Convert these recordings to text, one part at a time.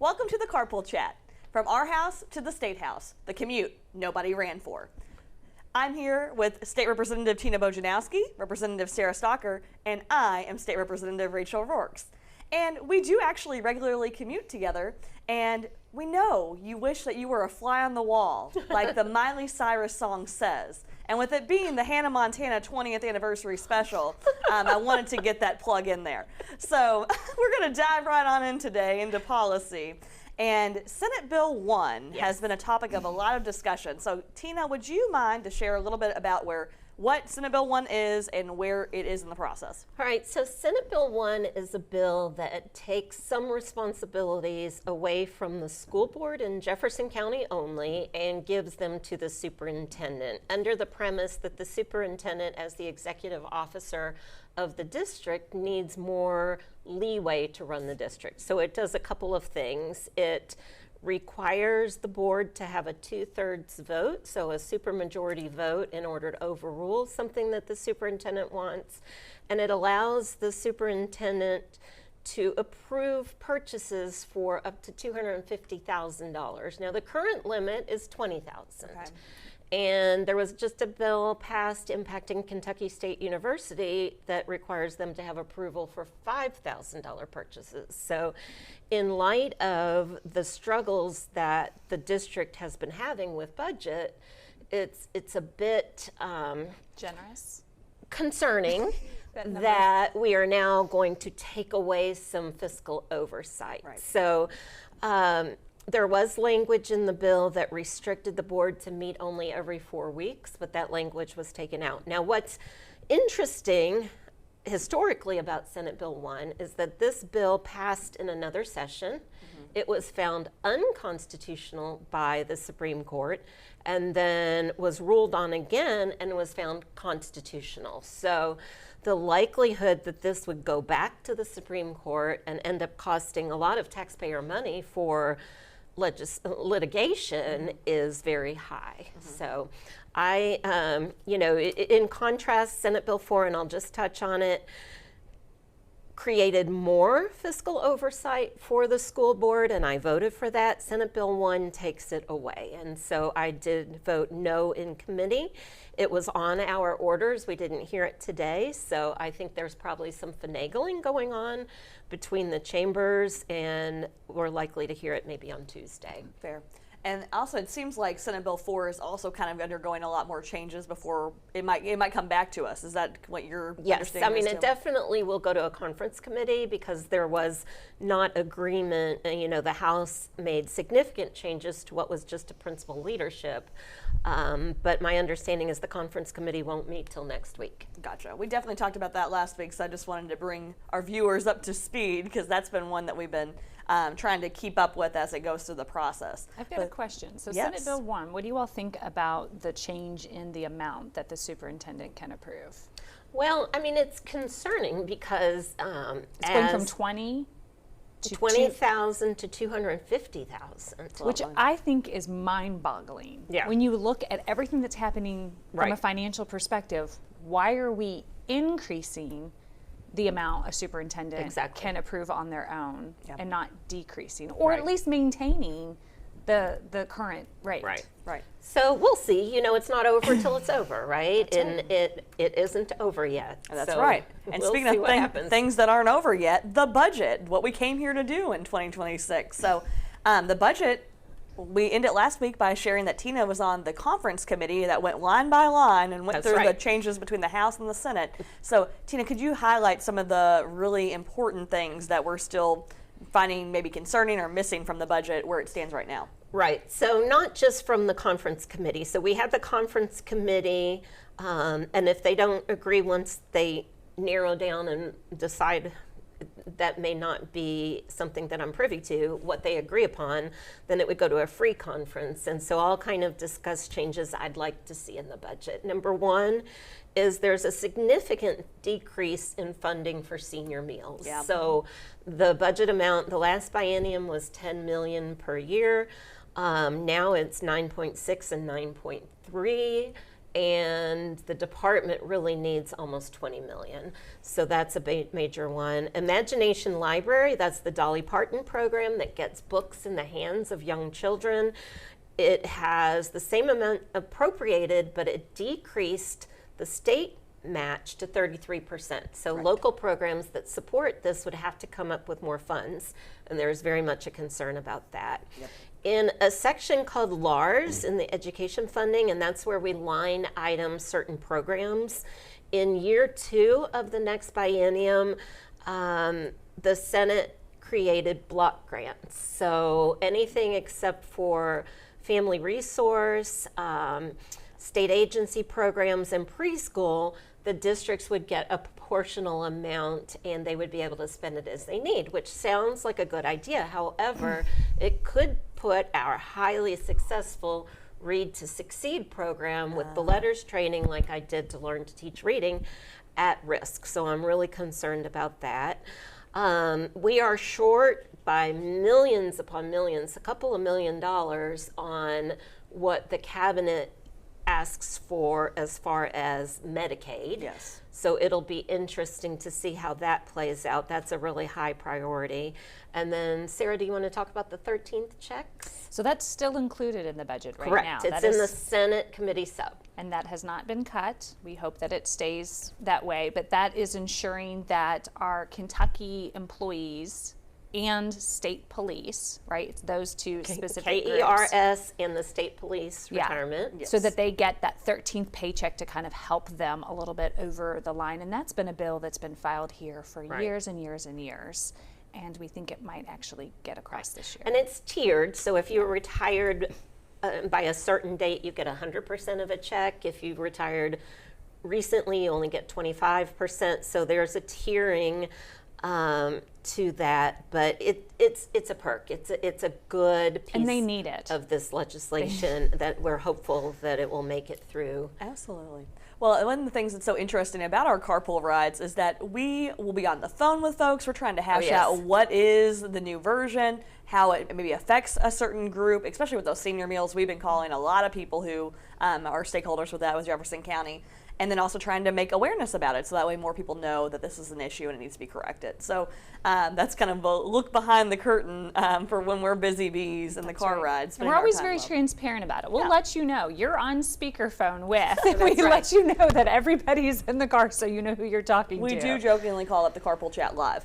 Welcome to the Carpool Chat. From our house to the State House, the commute nobody ran for. I'm here with State Representative Tina Bojanowski, Representative Sarah Stalker, and I am State Representative Rachel Roarx. And we do actually regularly commute together, and we know you wish that you were a fly on the wall, like the Miley Cyrus song says. And with it being the Hannah Montana 20th anniversary special, I wanted to get that plug in there. So we're going to dive right on in today into policy. And Senate Bill 1 has been a topic of a lot of discussion. So Tina, would you mind to share a little bit about what Senate Bill 1 is and where it is in the process? All right, so Senate Bill 1 is a bill that takes some responsibilities away from the school board in Jefferson County only and gives them to the superintendent under the premise that the superintendent, as the executive officer of the district, needs more leeway to run the district. So it does a couple of things. It requires the board to have a 2/3 vote, so a supermajority vote in order to overrule something that the superintendent wants. And it allows the superintendent to approve purchases for up to $250,000. Now the current limit is $20,000. Okay. And there was just a bill passed impacting Kentucky State University that requires them to have approval for $5,000 purchases. So in light of the struggles that the district has been having with budget, it's a bit generous, concerning that we are now going to take away some fiscal oversight. Right. So there was language in the bill that restricted the board to meet only every 4 weeks, but that language was taken out. Now, what's interesting historically about Senate Bill 1 is that this bill passed in another session. Mm-hmm. It was found unconstitutional by the Supreme Court and then was ruled on again and was found constitutional. So the likelihood that this would go back to the Supreme Court and end up costing a lot of taxpayer money for litigation is very high. Mm-hmm. So in contrast, Senate Bill 4, and I'll just touch on it, created more fiscal oversight for the school board, and I voted for that. Senate Bill 1 takes it away, and so I did vote no in committee. It was on our orders. We didn't hear it today, so I think there's probably some finagling going on between the chambers, and we're likely to hear it maybe on Tuesday. Fair. And also, it seems like Senate Bill 4 is also kind of undergoing a lot more changes before it might come back to us. Is that what you're understanding? Yes, I mean, it definitely will go to a conference committee because there was not agreement. The House made significant changes to what was just a principal leadership. But my understanding is the conference committee won't meet till next week. Gotcha. We definitely talked about that last week, so I just wanted to bring our viewers up to speed because that's been one that we've been trying to keep up with as it goes through the process. I've got a question. So yes. Senate Bill 1, what do you all think about the change in the amount that the superintendent can approve? Well, I mean, it's concerning because it's going from 20 to 20,000 to 250,000, which I think is mind-boggling. Yeah. When you look at everything that's happening from a financial perspective, why are we increasing the amount a superintendent can approve on their own and not decreasing, or at least maintaining the current rate? Right. So we'll see. It's not over till it's over, right? And it isn't over yet. That's so right. And we'll speaking of things that aren't over yet, the budget, what we came here to do in 2026. So the budget, we ended last week by sharing that Tina was on the conference committee that went line by line and went through the changes between the House and the Senate. So Tina, could you highlight some of the really important things that we're still finding maybe concerning or missing from the budget where it stands right now? Right. So not just from the conference committee. So we had the conference committee, and if they don't agree once they narrow down and decide that may not be something that I'm privy to, what they agree upon, then it would go to a free conference. And so I'll kind of discuss changes I'd like to see in the budget. Number one is there's a significant decrease in funding for senior meals. Yeah. So the budget amount, the last biennium was $10 million per year. Now it's 9.6 and 9.3. and the department really needs almost 20 million. So that's a major one. Imagination Library, that's the Dolly Parton program that gets books in the hands of young children. It has the same amount appropriated, but it decreased the state match to 33%. So local programs that support this would have to come up with more funds, and there's very much a concern about that. In a section called LARS in the education funding, and that's where we line item certain programs. In year 2 of the next biennium, the Senate created block grants. So anything except for family resource, state agency programs, and preschool, the districts would get a proportional amount and they would be able to spend it as they need, which sounds like a good idea. However, it could put our highly successful Read to Succeed program with the letters training, like I did to learn to teach reading, at risk. So I'm really concerned about that. We are short by millions upon millions, a couple of $1 million on what the cabinet asks for as far as Medicaid. Yes. So it'll be interesting to see how that plays out. That's a really high priority. And then, Sarah, do you want to talk about the 13th checks? So that's still included in the budget right Correct. now. It's in the Senate committee sub. And that has not been cut. We hope that it stays that way. But that is ensuring that our Kentucky employees and state police, right? It's those two specific groups. KERS and the state police retirement. Yes. So that they get that 13th paycheck to kind of help them a little bit over the line. And that's been a bill that's been filed here for years and years and years. And we think it might actually get across this year. And it's tiered, so if you were retired by a certain date, you get 100% of a check. If you retired recently, you only get 25%. So there's a tiering to that, but it's a perk. It's a good piece, and they need it, of this legislation that we're hopeful that it will make it through. Absolutely. Well, one of the things that's so interesting about our carpool rides is that we will be on the phone with folks. We're trying to hash out what is the new version, how it maybe affects a certain group, especially with those senior meals. We've been calling a lot of people who are stakeholders with that with Jefferson County, and then also trying to make awareness about it so that way more people know that this is an issue and it needs to be corrected. So that's kind of a look behind the curtain for when we're busy bees in the car rides. And we're always very transparent about it. We'll let you know. You're on speakerphone with. We let you know that everybody's in the car so you know who you're talking to. We do jokingly call it the Carpool Chat Live.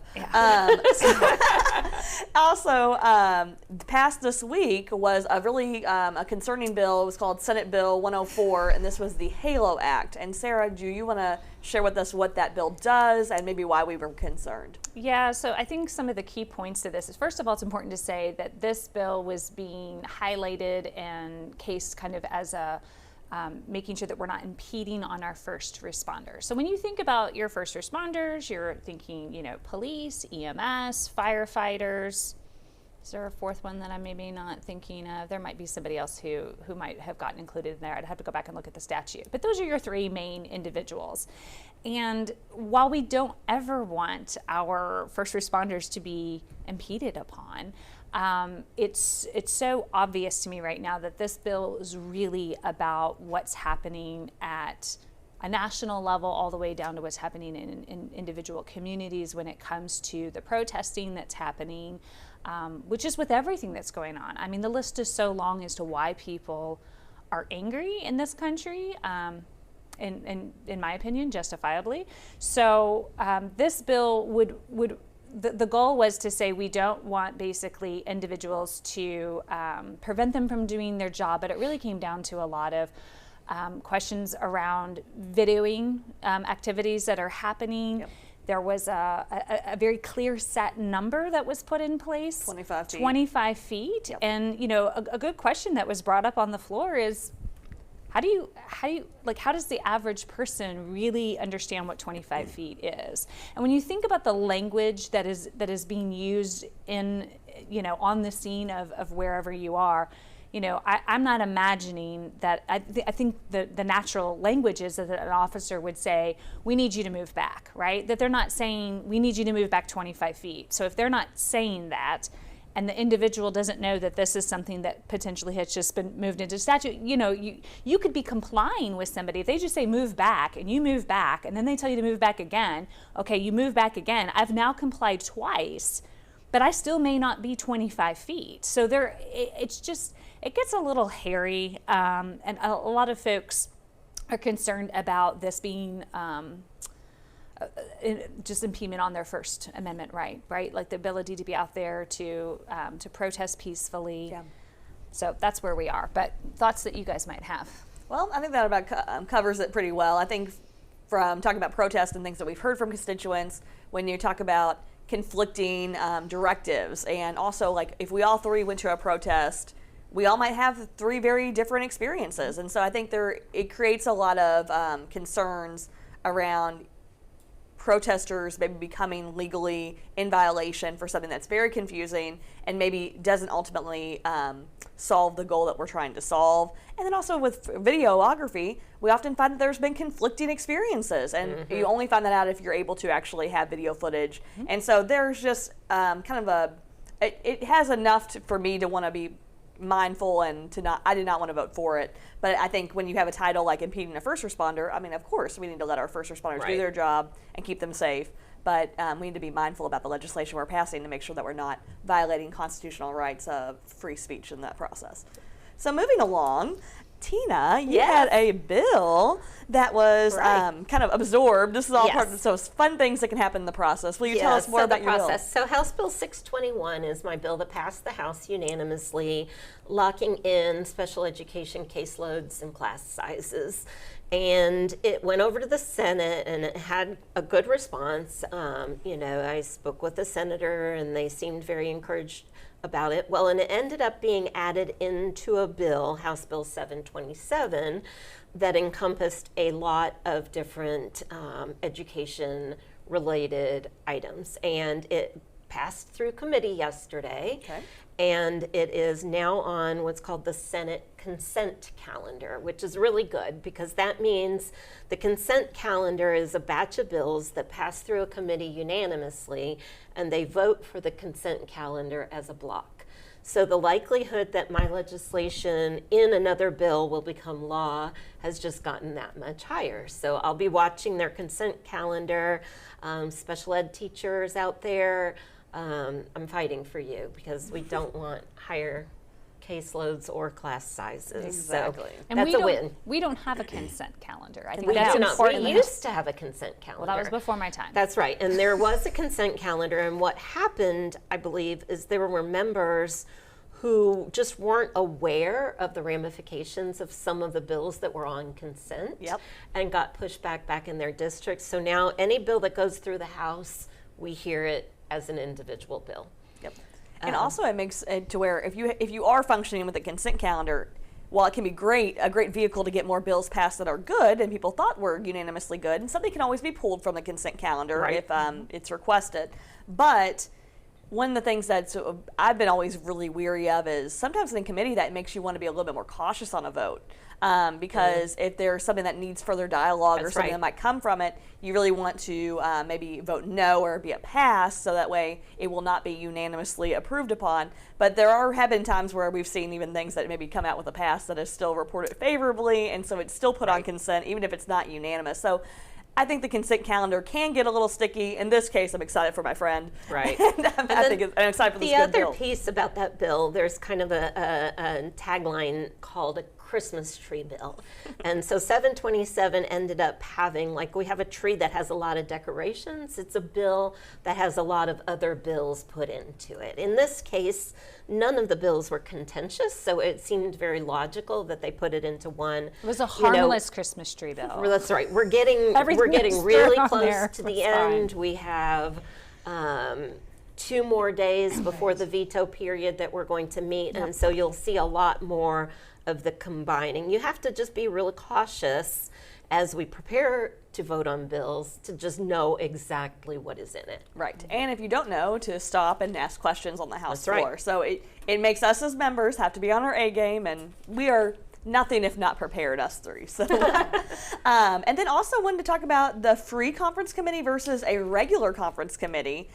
Also, passed this week was a really a concerning bill. It was called Senate Bill 104, and this was the HALO Act. And Sarah, do you want to share with us what that bill does and maybe why we were concerned? Yeah, so I think some of the key points to this is, first of all, it's important to say that this bill was being highlighted and cased kind of as a making sure that we're not impeding on our first responders. So when you think about your first responders, you're thinking, police, EMS, firefighters. Is there a fourth one that I'm maybe not thinking of? There might be somebody else who might have gotten included in there. I'd have to go back and look at the statute. But those are your three main individuals. And while we don't ever want our first responders to be impeded upon, it's so obvious to me right now that this bill is really about what's happening at a national level all the way down to what's happening in individual communities when it comes to the protesting that's happening, which is with everything that's going on. I mean, the list is so long as to why people are angry in this country, in my opinion, justifiably. So this bill would the goal was to say we don't want basically individuals to prevent them from doing their job, but it really came down to a lot of questions around videoing activities that are happening. Yep. There was a very clear set number that was put in place. 25 feet. 25 feet. Yep. And a good question that was brought up on the floor is, how does the average person really understand what 25 feet is? And when you think about the language that is being used in, on the scene of wherever you are, I'm not imagining that. I think the natural language is that an officer would say, we need you to move back, right? That they're not saying, we need you to move back 25 feet. So if they're not saying that, and the individual doesn't know that this is something that potentially has just been moved into statute, you could be complying with somebody. If they just say move back and you move back and then they tell you to move back again, okay, you move back again. I've now complied twice, but I still may not be 25 feet. So it gets a little hairy, and a lot of folks are concerned about this being just impediment on their First Amendment right? Like the ability to be out there to protest peacefully. Yeah. So that's where we are. But thoughts that you guys might have? Well, I think that about covers it pretty well. I think from talking about protest and things that we've heard from constituents, when you talk about conflicting directives, and also like if we all three went to a protest, we all might have three very different experiences. And so I think it creates a lot of concerns around protesters maybe becoming legally in violation for something that's very confusing and maybe doesn't ultimately solve the goal that we're trying to solve. And then also with videography, we often find that there's been conflicting experiences, and you only find that out if you're able to actually have video footage. And so there's just it has enough for me to want to be mindful and I did not want to vote for it. But I think when you have a title like impeding a first responder, I mean, of course, we need to let our first responders do their job and keep them safe. But we need to be mindful about the legislation we're passing to make sure that we're not violating constitutional rights of free speech in that process. So moving along, Tina, you had a bill that was kind of absorbed. This is all part of those fun things that can happen in the process. Will you tell us more about your bill? So House Bill 621 is my bill that passed the House unanimously, locking in special education caseloads and class sizes. And it went over to the Senate, and it had a good response. I spoke with the senator, and they seemed very encouraged about it. Well, and it ended up being added into a bill, House Bill 727, that encompassed a lot of different education-related items. And it passed through committee yesterday. Okay. And it is now on what's called the Senate consent calendar, which is really good because that means the consent calendar is a batch of bills that pass through a committee unanimously, and they vote for the consent calendar as a block. So the likelihood that my legislation in another bill will become law has just gotten that much higher. So I'll be watching their consent calendar. Special ed teachers out there, I'm fighting for you because we don't want higher caseloads or class sizes. Exactly. So and that's a win. We don't have a consent calendar. I think we that's important. We used to have a consent calendar. Well, that was before my time. That's right. And there was a consent calendar. And what happened, I believe, is there were members who just weren't aware of the ramifications of some of the bills that were on consent and got pushed back in their districts. So now any bill that goes through the House, we hear it as an individual bill. Yep. And also it makes it to where if you are functioning with a consent calendar, while it can be a great vehicle to get more bills passed that are good and people thought were unanimously good, and something can always be pulled from the consent calendar if it's requested. But one of the things that I've been always really weary of is sometimes in committee that makes you want to be a little bit more cautious on a vote. Because if there's something that needs further dialogue or something that might come from it, you really want to maybe vote no or be a pass, so that way it will not be unanimously approved upon. But have been times where we've seen even things that maybe come out with a pass that is still reported favorably, and so it's still put on consent, even if it's not unanimous. So I think the consent calendar can get a little sticky. In this case, I'm excited for my friend. Right. I'm excited for this good bill. The other piece about that bill, there's kind of a tagline called a Christmas tree bill. And so 727 ended up having, we have a tree that has a lot of decorations. It's a bill that has a lot of other bills put into it. In this case, none of the bills were contentious, so it seemed very logical that they put it into one. It was a harmless Christmas tree bill. That's right. We're getting really close to the end. We have 2 more days before the veto period that we're going to meet, and so you'll see a lot more of the combining. You have to just be really cautious as we prepare to vote on bills to just know exactly what is in it. Right. And if you don't know, to stop and ask questions on the House floor. Right. So it makes us as members have to be on our A game, and we are nothing if not prepared, us three. So, and then also wanted to talk about the free conference committee versus a regular conference committee.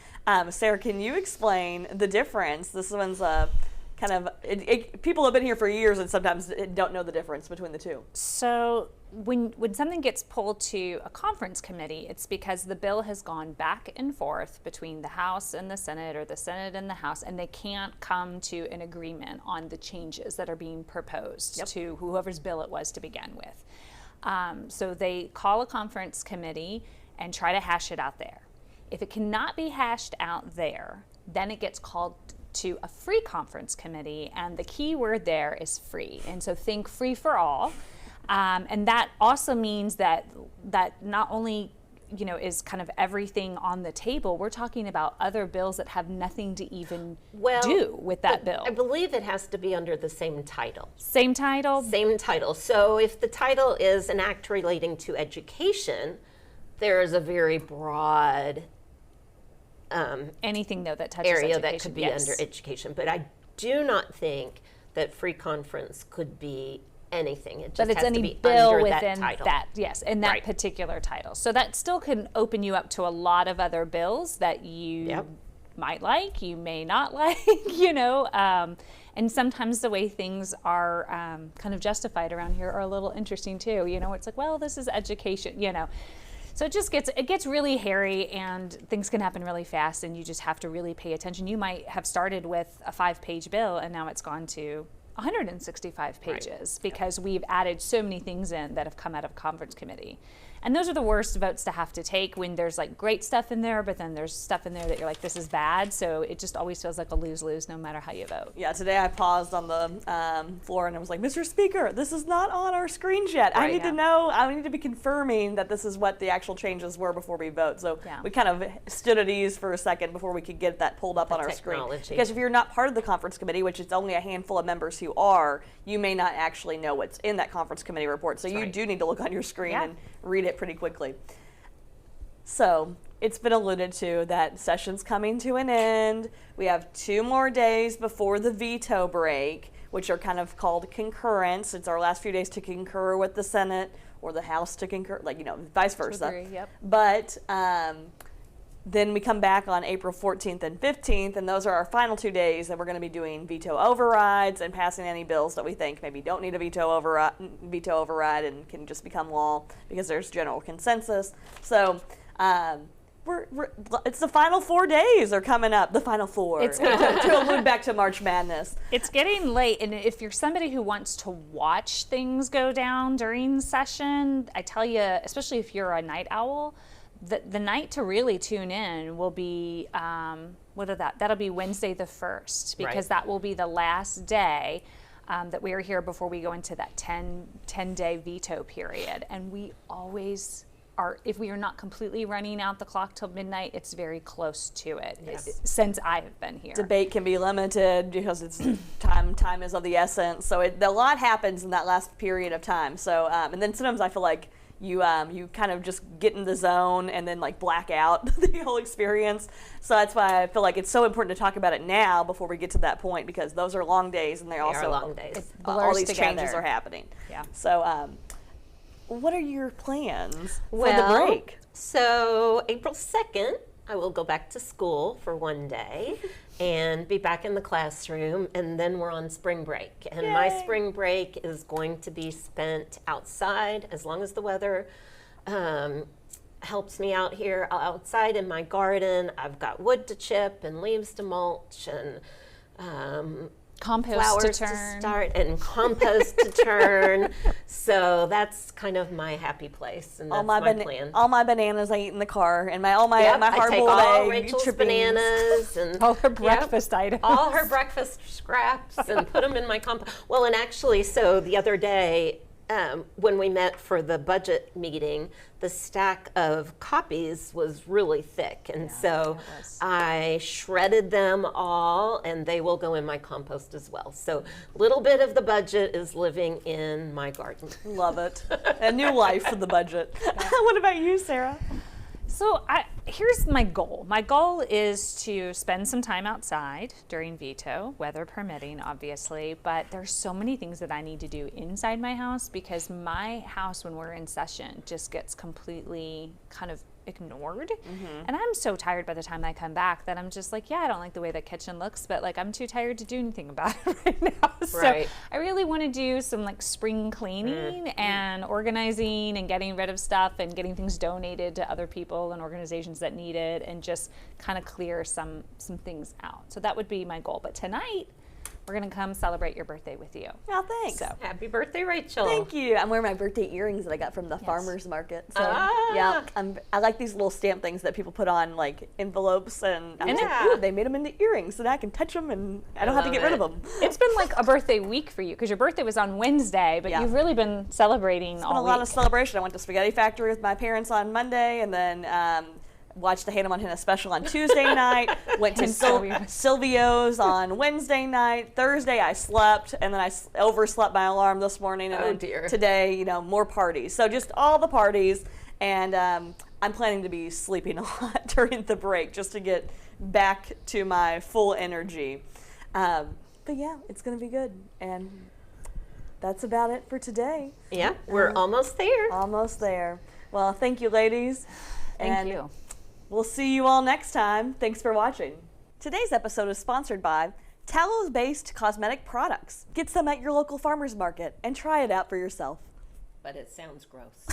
Sarah, can you explain the difference? This one's kind of, people have been here for years and sometimes don't know the difference between the two. So when something gets pulled to a conference committee, it's because the bill has gone back and forth between the House and the Senate, or the Senate and the House, and they can't come to an agreement on the changes that are being proposed to whoever's bill it was to begin with. So they call a conference committee and try to hash it out there. If it cannot be hashed out there, then it gets called to a free conference committee, and the key word there is free. And so think free for all. And that also means that not only, is kind of everything on the table, we're talking about other bills that have nothing to even do with that bill. I believe it has to be under the same title. Same title? Same title. So if the title is an act relating to education, there is a very broad anything though that touches area education, that could be under education. But I do not think that free conference could be anything. It just has to be under that title. In that particular title. So that still can open you up to a lot of other bills that you might like, you may not like, and sometimes the way things are kind of justified around here are a little interesting too. It's like, well, this is education, So it gets really hairy, and things can happen really fast, and you just have to really pay attention. You might have started with a 5-page bill, and now it's gone to 165 pages because we've added so many things in that have come out of conference committee. And those are the worst votes to have to take when there's like great stuff in there, but then there's stuff in there that you're like, this is bad. So it just always feels like a lose-lose no matter how you vote. Yeah, today I paused on the floor and I was like, Mr. Speaker, this is not on our screens yet. I need to know, I need to be confirming that this is what the actual changes were before we vote. So we kind of stood at ease for a second before we could get that pulled up on our screen. Because if you're not part of the conference committee, which it's only a handful of members who are, you may not actually know what's in that conference committee report. So you do need to look on your screen and read it pretty quickly. So it's been alluded to that session's coming to an end. We have 2 more days before the veto break, which are kind of called concurrence. It's our last few days to concur with the Senate or the House to concur, vice versa. Agree, But then we come back on April 14th and 15th, and those are our final 2 days that we're going to be doing veto overrides and passing any bills that we think maybe don't need a veto override and can just become law because there's general consensus. So it's the final 4 days are coming up, the final 4, to allude back to March Madness. It's getting late, and if you're somebody who wants to watch things go down during session, I tell you, especially if you're a night owl, the night to really tune in will be, that'll be Wednesday the 1st, because that will be the last day that we are here before we go into that 10-day veto period. And we always are, if we are not completely running out the clock till midnight, it's very close to it since I have been here. Debate can be limited because it's time is of the essence. So a lot happens in that last period of time. So, and then sometimes I feel like you kind of just get in the zone and then black out the whole experience. So that's why I feel like it's so important to talk about it now before we get to that point, because those are long days and they also are long days. All these changes are happening. Yeah. So what are your plans for the break? So April 2nd, I will go back to school for 1 day and be back in the classroom, and then we're on spring break. And my spring break is going to be spent outside, as long as the weather helps me out here outside in my garden. I've got wood to chip and leaves to mulch and compost flowers to turn. to start and compost to turn. So that's kind of my happy place, and that's my plan. All my bananas I eat in the car, and my hard-boiled I take all egg, Rachel's chippings. bananas and all her breakfast items. all her breakfast scraps, and put them in my compost. Well, and actually, so the other day, when we met for the budget meeting, the stack of copies was really thick, and so I shredded them all, and they will go in my compost as well. So a little bit of the budget is living in my garden. Love it. A new life for the budget. What about you, Sarah? So here's my goal. My goal is to spend some time outside during veto, weather permitting, obviously, but there's so many things that I need to do inside my house because my house, when we're in session, just gets completely kind of ignored. And I'm so tired by the time I come back that I'm just like, yeah, I don't like the way the kitchen looks, but like I'm too tired to do anything about it right now. So I really want to do some like spring cleaning and organizing and getting rid of stuff and getting things donated to other people and organizations that need it and just kind of clear some things out. So that would be my goal. But tonight, we're going to come celebrate your birthday with you. Oh, thanks. So, happy birthday, Rachel. Thank you. I'm wearing my birthday earrings that I got from the farmer's market. So, yeah, I like these little stamp things that people put on like envelopes, and I'm like, ooh, they made them into earrings, so now I can touch them and I don't have to get rid of them. It's been like a birthday week for you because your birthday was on Wednesday, but you've really been celebrating all week. It's been a lot of celebration. I went to Spaghetti Factory with my parents on Monday, and then watched the Hannah Montana special on Tuesday night, went to Silvio's on Wednesday night. Thursday I slept, and then I overslept my alarm this morning, and then today, more parties. So just all the parties, and I'm planning to be sleeping a lot during the break just to get back to my full energy. But yeah, it's going to be good, and that's about it for today. Yeah, we're almost there. Almost there. Well, thank you, ladies. Thank you. We'll see you all next time. Thanks for watching. Today's episode is sponsored by tallow-based cosmetic products. Get some at your local farmer's market and try it out for yourself. But it sounds gross.